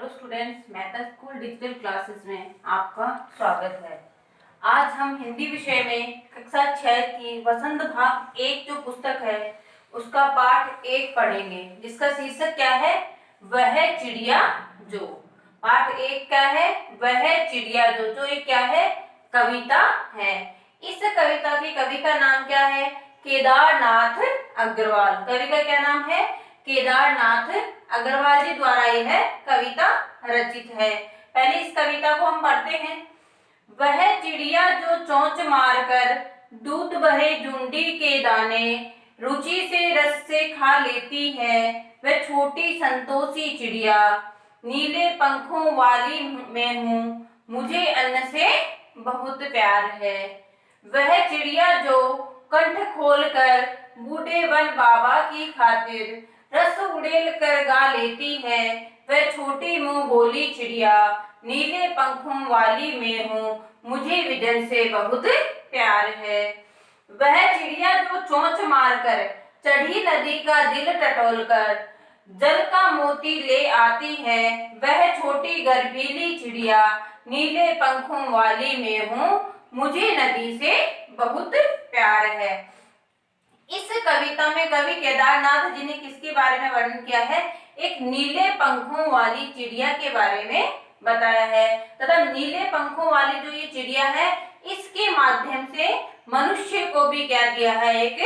Hello students, Mehta school digital classes में आपका स्वागत है। आज हम हिंदी विषय में कक्षा 6 की वसंत भाग 1 जो पुस्तक है उसका पाठ 1 पढ़ेंगे, जिसका शीर्षक क्या है? वह चिड़िया जो। पाठ 1 क्या है? वह चिड़िया जो। जो एक क्या है? कविता है। इस कविता की कवि का नाम क्या है? केदारनाथ अग्रवाल। कवि का क्या नाम है? केदारनाथ अग्रवाल जी द्वारा यह कविता रचित है। पहले इस कविता को हम पढ़ते हैं। वह चिड़िया जो चोंच मारकर दूध भरे झुंडी के दाने रुचि से रस से खा लेती है, वह छोटी संतोषी चिड़िया। नीले पंखों वाली मैं हूँ, मुझे अन्न से बहुत प्यार है। वह चिड़िया जो कंठ खोलकर बूढ़े वन बाबा की खातिर रस उड़ेल कर गा लेती है, वह छोटी मुंह बोली चिड़िया। नीले पंखों वाली मैं हूँ, मुझे विजन से बहुत प्यार है। वह चिड़िया जो चोंच मारकर चढ़ी नदी का दिल टटोलकर जल का मोती ले आती है, वह छोटी गर्वीली चिड़िया। नीले पंखों वाली मैं हूँ, मुझे नदी से बहुत प्यार है। इस कविता में कवि केदारनाथ जी ने किसके बारे में वर्णन किया है? एक नीले पंखों वाली चिड़िया के बारे में बताया है। तथा नीले पंखों वाली जो ये चिड़िया है, इसके माध्यम से मनुष्य को भी क्या दिया है? एक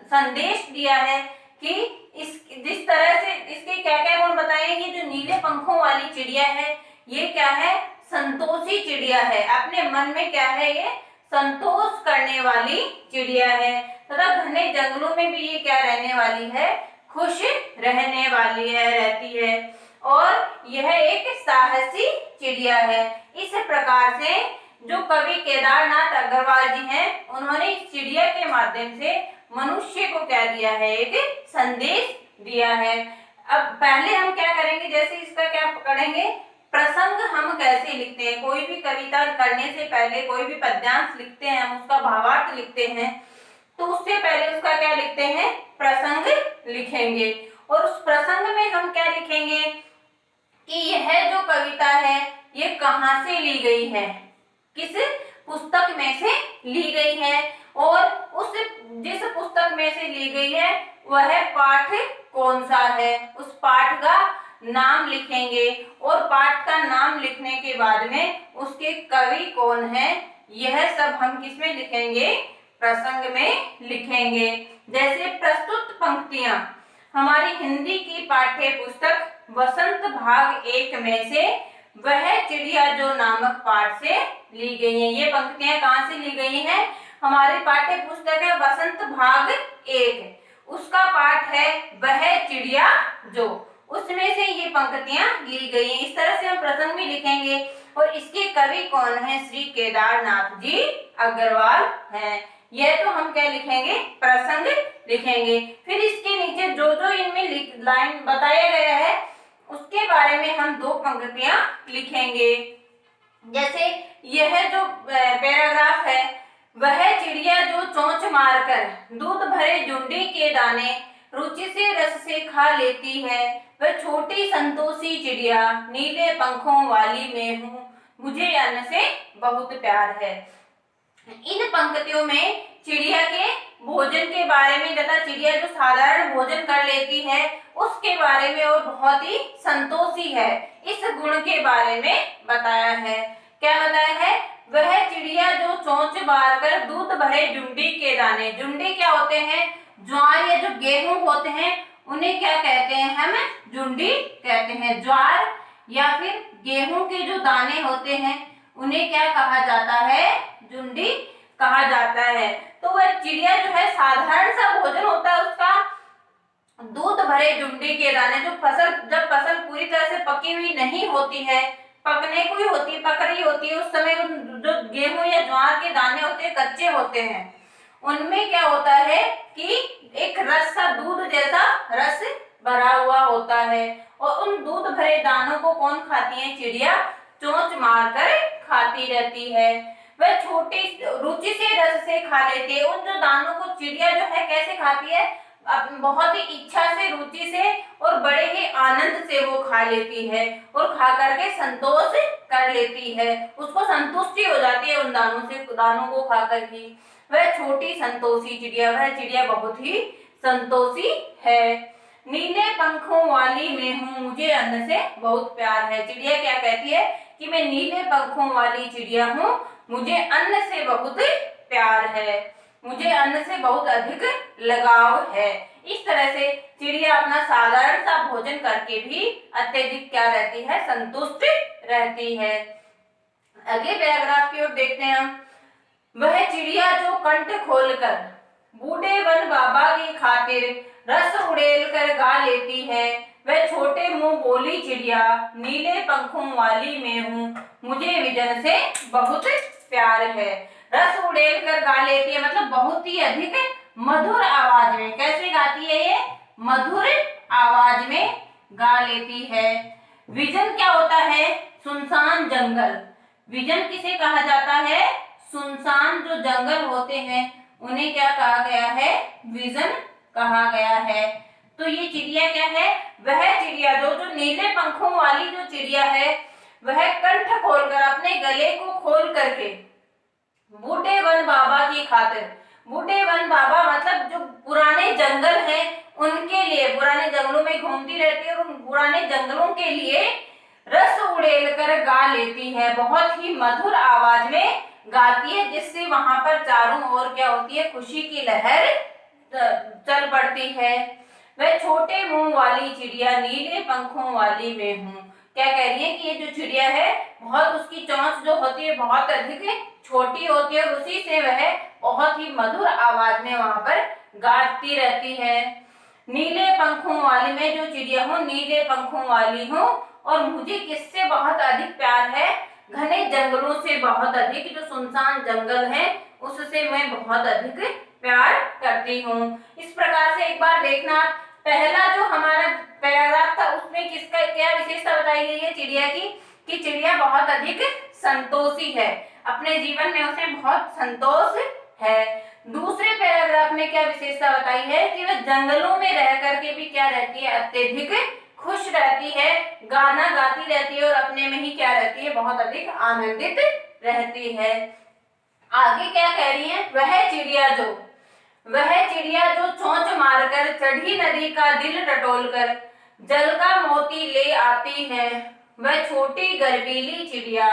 संदेश दिया है कि इस जिस तरह से इसके क्या क्या गुण बताए। ये जो नीले पंखों वाली चिड़िया है, ये क्या है? संतोषी चिड़िया है। अपने मन में क्या है? ये संतोष करने वाली चिड़िया है। तथा घने जंगलों में भी ये क्या रहने वाली है? खुश रहने वाली है, रहती है। और यह एक साहसी चिड़िया है। इस प्रकार से जो कवि केदारनाथ अग्रवाल जी हैं, उन्होंने इस चिड़िया के माध्यम से मनुष्य को क्या दिया है? एक संदेश दिया है। अब पहले हम क्या करेंगे? जैसे इसका क्या पढ़ेंगे? प्रसंग हम कैसे लिखते हैं? कोई भी कविता करने से पहले, कोई भी पद्यांश लिखते हैं, हम उसका भावार्थ लिखते हैं, तो उससे पहले उसका क्या लिखते हैं? प्रसंग लिखेंगे। और उस प्रसंग में हम क्या लिखेंगे कि यह जो कविता है ये कहाँ से ली गई है, किस पुस्तक में से ली गई है, और उस जिस पुस्तक में से ली गई है वह पाठ कौन सा है, उस पाठ का नाम लिखेंगे। और पाठ का नाम लिखने के बाद में उसके कवि कौन है, यह सब हम किसमें लिखेंगे? प्रसंग में लिखेंगे। जैसे प्रस्तुत पंक्तियां हमारी हिंदी की पाठ्य पुस्तक वसंत भाग 1 में से वह चिड़िया जो नामक पाठ से ली गई हैं। ये पंक्तियां कहाँ से ली गई हैं? हमारी पाठ्य पुस्तक है वसंत भाग 1, उसका पाठ है वह चिड़िया जो, उसमें से ये पंक्तियां ली गई हैं। इस तरह से हम प्रसंग में लिखेंगे। और इसके कवि कौन है? श्री केदारनाथ जी अग्रवाल हैं। यह तो हम क्या लिखेंगे? प्रसंग लिखेंगे। फिर इसके नीचे जो जो इनमें लाइन बताया गया है उसके बारे में हम 2 पंक्तियां लिखेंगे। जैसे यह जो पैराग्राफ है, वह चिड़िया जो चोंच मारकर दूध भरे झुंडी के दाने रुचि से रस से खा लेती है, वह छोटी संतोषी चिड़िया। नीले पंखों वाली मैं हूँ, मुझे अन्न से बहुत प्यार है। इन पंक्तियों में चिड़िया के भोजन के बारे में तथा चिड़िया जो साधारण भोजन कर लेती है उसके बारे में और बहुत ही संतोषी है, इस गुण के बारे में बताया है। क्या बताया है? वह चिड़िया जो चोंच मारकर दूध भरे झुंडी के दाने। झुंडी क्या होते हैं? ज्वार या जो गेहूं होते हैं उन्हें क्या कहते हैं? हम झुंडी कहते हैं। ज्वार या फिर गेहूं के जो दाने होते हैं उन्हें क्या कहा जाता है? झुंडी कहा जाता है। तो वह चिड़िया जो है साधारण सा भोजन होता है उसका, दूध भरे झुंडी के दाने। जो जब फसल पूरी तरह से पकी हुई नहीं होती है, पकने को ही होती है, पक रही होती है, उस समय जो गेहूं या ज्वार के दाने होते हैं कच्चे होते हैं, उनमें क्या होता है कि एक रस सा दूध जैसा रस भरा हुआ होता है। और उन दूध भरे दानों को कौन खाती है? चिड़िया चोंच मारकर खाती रहती है। वह छोटी रुचि से रस से खा लेती है। उन जो दानों को चिड़िया जो है कैसे खाती है? बहुत ही इच्छा से, रुचि से और बड़े ही आनंद से वो खा लेती है और खा करके संतोष कर लेती है, उसको संतुष्टि हो जाती है उन दानों को खा कर ही। वह छोटी संतोषी चिड़िया, वह चिड़िया बहुत ही संतोषी है। नीले पंखों वाली मैं हूँ, मुझे अन्न से बहुत प्यार है। चिड़िया क्या कहती है कि मैं नीले पंखों वाली चिड़िया हूँ, मुझे अन्न से बहुत प्यार है, मुझे अन्न से बहुत अधिक लगाव है। इस तरह से चिड़िया अपना साधारण सा भोजन करके भी अत्यधिक क्या रहती है, संतुष्ट रहती है। अगले पैराग्राफ की ओर देखते हैं हम। वह चिड़िया जो कंठ खोलकर बूढ़े वन बाबा की खातिर रस उड़ेल कर गा लेती है, वह छोटे मुंह बोली चिड़िया नीले पंखों वाली मैं हूँ, मुझे विजन से बहुत प्यार है। रस उड़ेल कर गा लेती है मतलब बहुत ही अधिक मधुर आवाज में। कैसे गाती है ये? मधुर आवाज में गा लेती है। विजन क्या होता है? सुनसान जंगल। विजन किसे कहा जाता है? सुनसान जो जंगल होते हैं उन्हें क्या कहा गया है? विजन कहा गया है। तो ये चिड़िया क्या है? वह चिड़िया जो नीले पंखों वाली जो चिड़िया है, वह कंठ खोलकर, अपने गले को खोल करके बूढ़े वन बाबा की खातिर, बूढ़े वन बाबा मतलब जो पुराने जंगल हैं उनके लिए, पुराने जंगलों में घूमती रहती है और उन पुराने जंगलों के लिए रस उड़ेल कर गा लेती है। बहुत ही मधुर आवाज में गाती है, जिससे वहां पर चारों ओर क्या होती है? खुशी की लहर चल पड़ती है। वह छोटे मुंह वाली चिड़िया नीले पंखों वाली मैं हूँ। क्या कह रही है कि ये जो चिड़िया है बहुत, उसकी चोंच जो होती है बहुत अधिक छोटी होती है और उसी से वह बहुत ही मधुर आवाज में वहां पर गाती रहती है। नीले पंखों वाली मैं जो चिड़िया हूँ, नीले पंखों वाली हूँ और मुझे किससे बहुत अधिक प्यार है? घने जंगलों से बहुत अधिक, जो सुनसान जंगल है उससे मैं बहुत अधिक प्यार करती हूँ। इस प्रकार से एक बार देखना, पहला जो हमारा पैराग्राफ था उसमें किसका क्या विशेषता बताई गई है चिड़िया की, कि चिड़िया बहुत अधिक संतोषी है, अपने जीवन में उसे बहुत संतोष है। दूसरे पैराग्राफ में क्या विशेषता बताई है कि वह जंगलों में रह करके भी क्या रहती है? अत्यधिक खुश रहती है, गाना गाती रहती है और अपने में ही क्या रहती है? बहुत अधिक आनंदित रहती है। आगे क्या कह रही है? वह चिड़िया जो चोंच मारकर चढ़ी नदी का दिल टटोलकर जल का मोती ले आती है, वह छोटी गर्वीली चिड़िया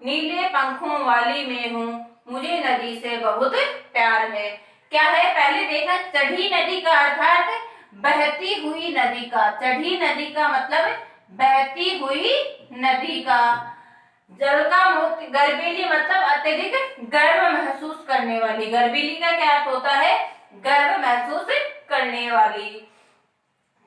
नीले पंखों वाली मैं हूँ, मुझे नदी से बहुत प्यार है। क्या है? पहले देखा, चढ़ी नदी का अर्थात बहती हुई नदी का, चढ़ी नदी का मतलब बहती हुई नदी का। जल का मोती, गर्वीली मतलब अत्यधिक गर्व महसूस करने वाली। गर्वीली का क्या अर्थ होता है? गर्व महसूस करने वाली।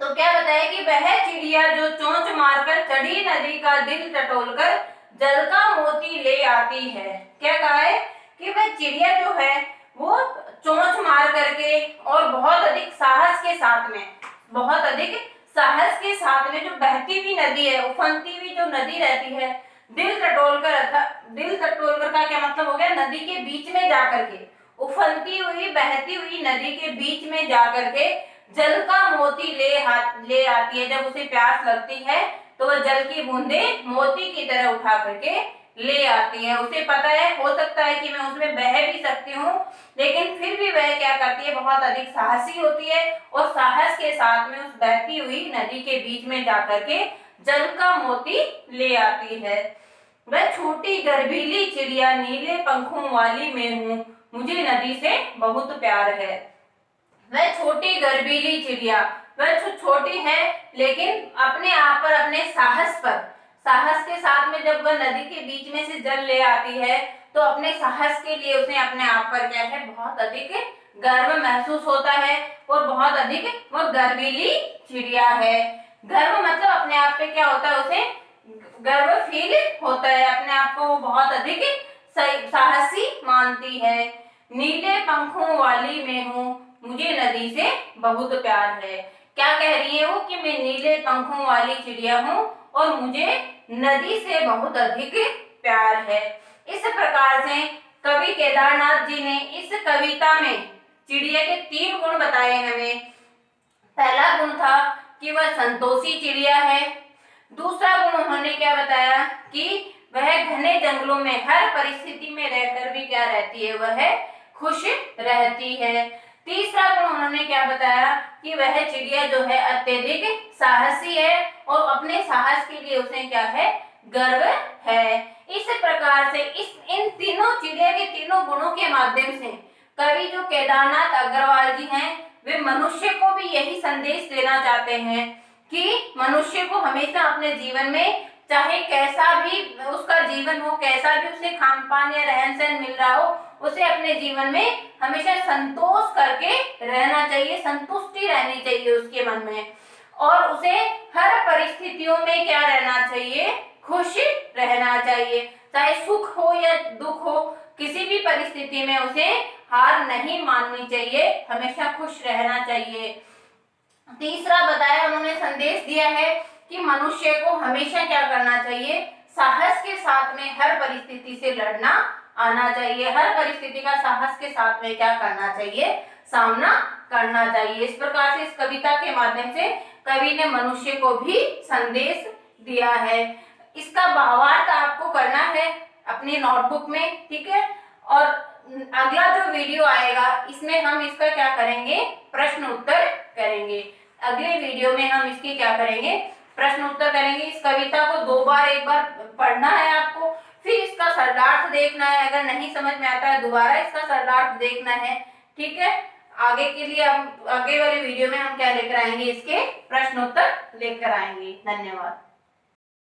तो क्या बताया कि वह चिड़िया जो चोंच मारकर चढ़ी नदी का दिल टटोलकर जल का मोती ले आती है। क्या कहा है कि वह चिड़िया जो है वो चोंच मार करके और बहुत अधिक साहस के साथ में, बहुत अधिक साहस के साथ में जो बहती हुई नदी है, उफनती हुई जो नदी रहती है, दिल टटोलकर, अर्थात दिल टटोलकर का क्या मतलब हो गया? नदी के बीच में जाकर के, उफनती हुई बहती हुई नदी के बीच में जाकर के जल का मोती ले आती है। जब उसे प्यास लगती है तो वह जल की बूंदे मोती की तरह उठा करके ले आती है। उसे पता है, हो सकता है कि मैं उसमें बह भी सकती हूँ, लेकिन फिर भी वह क्या करती है? बहुत अधिक साहसी होती है और साहस के साथ में उस बहती हुई नदी के बीच में जाकर के जल का मोती ले आती है। वह छोटी गर्भीली चिड़िया नीले पंखों वाली मैं हूँ, मुझे नदी से बहुत प्यार है। वह छोटी गर्भीली चिड़िया, वह छोटी है लेकिन अपने आप पर, अपने साहस पर, साहस के साथ में जब वह नदी के बीच में से जल ले आती है तो अपने साहस के लिए उसे अपने आप पर क्या है? बहुत अधिक गर्व महसूस होता है और बहुत अधिक वह गर्वीली चिड़िया है। गर्व मतलब अपने आप पे क्या होता है? उसे गर्व फील होता है, अपने आप को वो बहुत अधिक साहसी मानती है। नीले पंखों वाली मैं हूँ, मुझे नदी से बहुत प्यार है। क्या कह रही है वो? कि मैं नीले पंखों वाली चिड़िया हूँ और मुझे नदी से बहुत अधिक प्यार है। इस प्रकार से कवि केदारनाथ जी ने इस कविता में चिड़िया के 3 गुण बताए हमें। पहला गुण था कि वह संतोषी चिड़िया है। दूसरा गुण उन्होंने क्या बताया कि वह घने जंगलों में हर परिस्थिति में रहकर भी क्या रहती है, वह खुश रहती है। तीसरा गुण उन्होंने क्या बताया कि वह चिड़िया जो है अत्यधिक साहसी है और अपने साहस के लिए उसे क्या है, गर्व है। इस प्रकार से इन तीनों चिड़िया के तीनों गुणों के माध्यम से कवि जो केदारनाथ अग्रवाल जी हैं, वे मनुष्य को भी यही संदेश देना चाहते हैं कि मनुष्य को हमेशा अपने जीवन में चाहे कैसा भी उसका जीवन हो, कैसा भी उसे खान पान या रहन सहन मिल रहा हो, उसे अपने जीवन में हमेशा संतोष करके रहना चाहिए, संतुष्टि रहनी चाहिए उसके मन में, और उसे हर परिस्थितियों में क्या रहना चाहिए, खुश रहना चाहिए। चाहे सुख हो या दुख हो, किसी भी परिस्थिति में उसे हार नहीं माननी चाहिए, हमेशा खुश रहना चाहिए। तीसरा बताया उन्होंने, संदेश दिया है कि मनुष्य को हमेशा क्या करना चाहिए, साहस के साथ में हर परिस्थिति से लड़ना आना चाहिए, हर परिस्थिति का साहस के साथ में क्या करना चाहिए, सामना करना चाहिए। इस प्रकार से इस कविता के माध्यम से कवि ने मनुष्य को भी संदेश दिया है। इसका भावार्थ आपको करना है अपनी नोटबुक में, ठीक है। और अगला जो वीडियो आएगा इसमें हम इसका क्या करेंगे, प्रश्न उत्तर करेंगे। अगले वीडियो में हम इसकी क्या करेंगे, प्रश्न उत्तर करेंगे। इस कविता को एक बार पढ़ना है आपको, फिर इसका सरलार्थ देखना है, अगर नहीं समझ में आता है दोबारा इसका सरलार्थ देखना है, ठीक है। आगे के लिए हम आगे वाले वीडियो में हम क्या लेकर आएंगे, इसके प्रश्न उत्तर लेकर आएंगे। धन्यवाद।